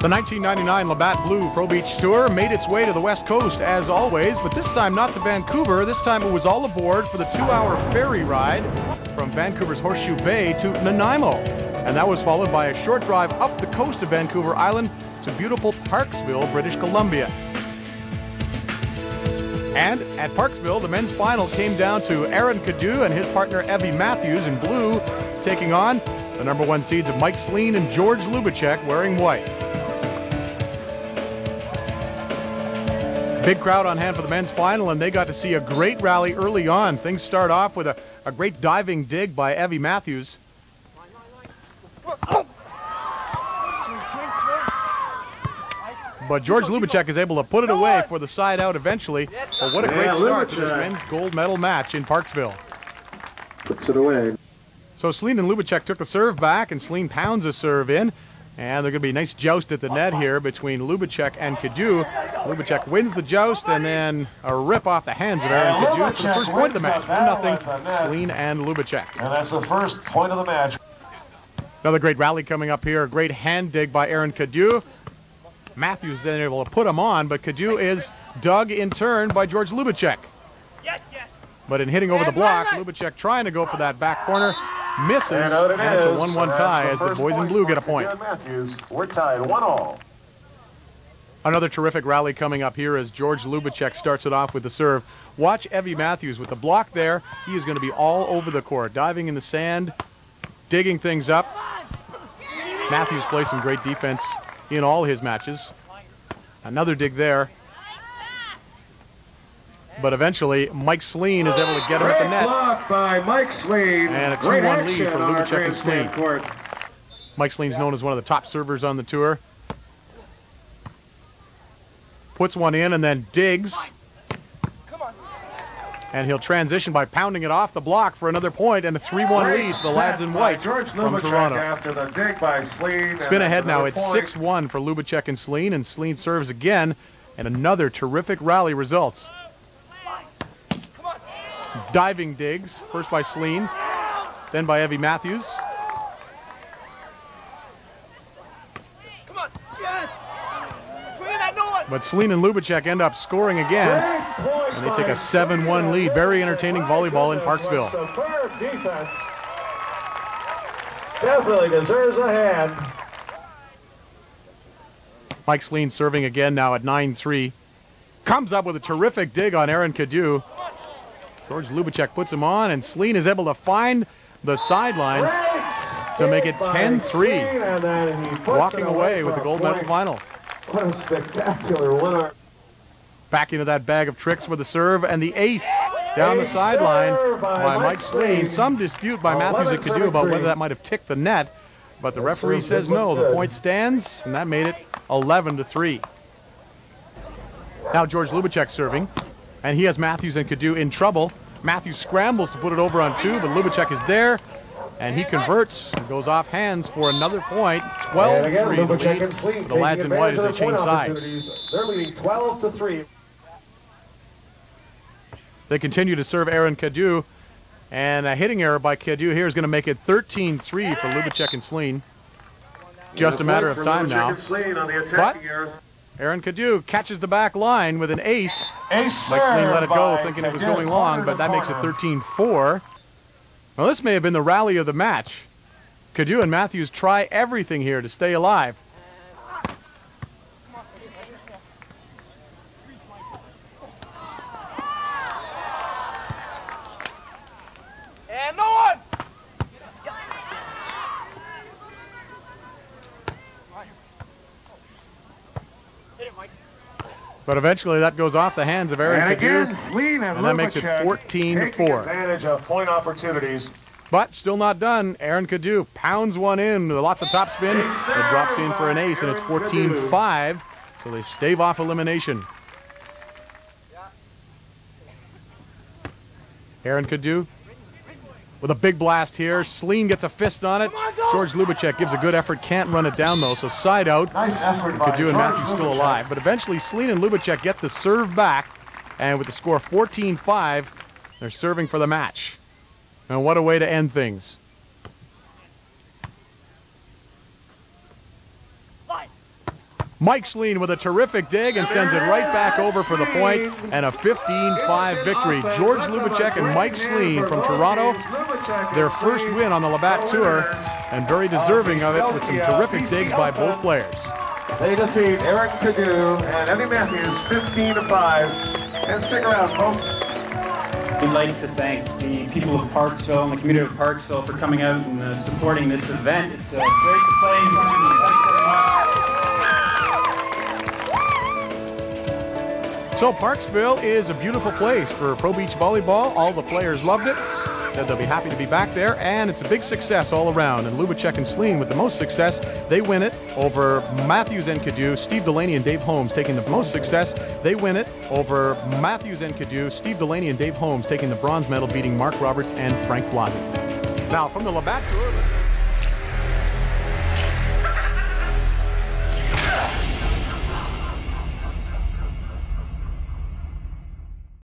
The 1999 Labatt Blue Pro Beach Tour made its way to the West Coast as always, but this time not to Vancouver. This time it was all aboard for the 2-hour ferry ride from Vancouver's Horseshoe Bay to Nanaimo. And that was followed by a short drive up the coast of Vancouver Island to beautiful Parksville, British Columbia. And at Parksville, the men's final came down to Ahren and his partner Evie Matthews in blue, taking on the #1 seeds of Mike Slean and Djordje Ljubicic wearing white. Big crowd on hand for the men's final, and they got to see a great rally early on. Things start off with a great diving dig by Evie Matthews. But Djordje Ljubicic is able to put it away for the side out eventually. But what a great start to this men's gold medal match in Parksville. Puts it away. So Slean and Ljubicic took the serve back, and Slean pounds the serve in. And there's going to be a nice joust at the net here between Ljubicic and Cadieux. Ljubicic wins the joust, and then a rip off the hands of Ahren Cadieux for the first point of the match. 1-0, Slean and Ljubicic. And that's the first point of the match. Another great rally coming up here. A great hand dig by Ahren Cadieux. Matthews then able to put him on, but Cadieux is dug in turn by Djordje Ljubicic. But in hitting over the block, Ljubicic trying to go for that back corner. Misses, and it's a 1-1 tie as the boys in blue get a point. Matthews, we're tied 1-1. Another terrific rally coming up here as Djordje Ljubicic starts it off with the serve. Watch Evie Matthews with the block there. He is going to be all over the court, diving in the sand, digging things up. Matthews plays some great defense in all his matches. Another dig there. But eventually, Mike Slean is able to get him at the net. Block by Mike Slean. And a 2-1 lead for Ljubicic and Slean. Mike Slean's known as one of the top servers on the tour. Puts one in and then digs. And he'll transition by pounding it off the block for another point, and a 3-1 lead for the lads in white from Toronto. After the dig by Slean. Spin ahead now. It's 6-1 for Ljubicic and Slean, and Slean serves again, and another terrific rally results. Diving digs, first by Slean, then by Evie Matthews. But Slean and Ljubicic end up scoring again, and they take a 7-1 lead. Very entertaining volleyball in Parksville. Superb defense. Definitely deserves a hand. Mike Slean serving again now at 9-3. Comes up with a terrific dig on Ahren Cadieux. Djordje Ljubicic puts him on, and Slean is able to find the sideline to make it 10-3. Walking away with the gold medal final. What a spectacular winner. Back into that bag of tricks with the serve, and the ace down the sideline by Mike Slean. Some dispute by Matthews and Cadieux about whether that might have ticked the net, but the referee says no. The point stands, and that made it 11-3. Now Djordje Ljubicic serving. And he has Matthews and Cadieux in trouble. Matthews scrambles to put it over on two, but Ljubicic is there, and he converts and goes off hands for another point. 12-3 the lead for the lads in white as they change sides. They're leading 12-3. They continue to serve Ahren Cadieux, and a hitting error by Cadieux here is going to make it 13-3 for Ljubicic and Slean. Just a matter of time now. But Ahren Cadieux catches the back line with an ace. Mike Slean let it go thinking it was going long, but that makes it 13-4. Well, this may have been the rally of the match. Cadieux and Matthews try everything here to stay alive. And no one! But eventually that goes off the hands of Ahren Cadieux, and that makes it 14-4. Advantage of point opportunities. But still not done. Ahren Cadieux pounds one in with lots of topspin. It drops in for an ace, and it's 14-5, so they stave off elimination. Ahren Cadieux with a big blast here. Slean gets a fist on it. Djordje Ljubicic gives a good effort, can't run it down though, so side out. Cadieux and Matthews still alive. But eventually Slean and Ljubicic get the serve back, and with the score 14-5, they're serving for the match. And what a way to end things. Mike Slean with a terrific dig and sends it right back over for the point, and a 15-5 victory. Djordje Ljubicic and Mike Slean from Toronto, their first win on the Labatts Tour, and very deserving of it with some terrific digs by both players. They defeat Ahren, Cadieux, and Evie Matthews 15-5. And stick around, folks. We'd like to thank the people of Parksville and the community of Parksville for coming out and supporting this event. It's great to play in front of you. Thanks very much. So Parksville is a beautiful place for pro beach volleyball. All the players loved it. Said they'll be happy to be back there, and it's a big success all around. And Ljubicic and Slean with the most success. They win it over Matthews and Cadieux. Steve Delaney and Dave Holmes taking the most success. They win it over Matthews and Cadieux. Steve Delaney and Dave Holmes taking the bronze medal, beating Mark Roberts and Frank Blasi. Now from the Labatts Tour.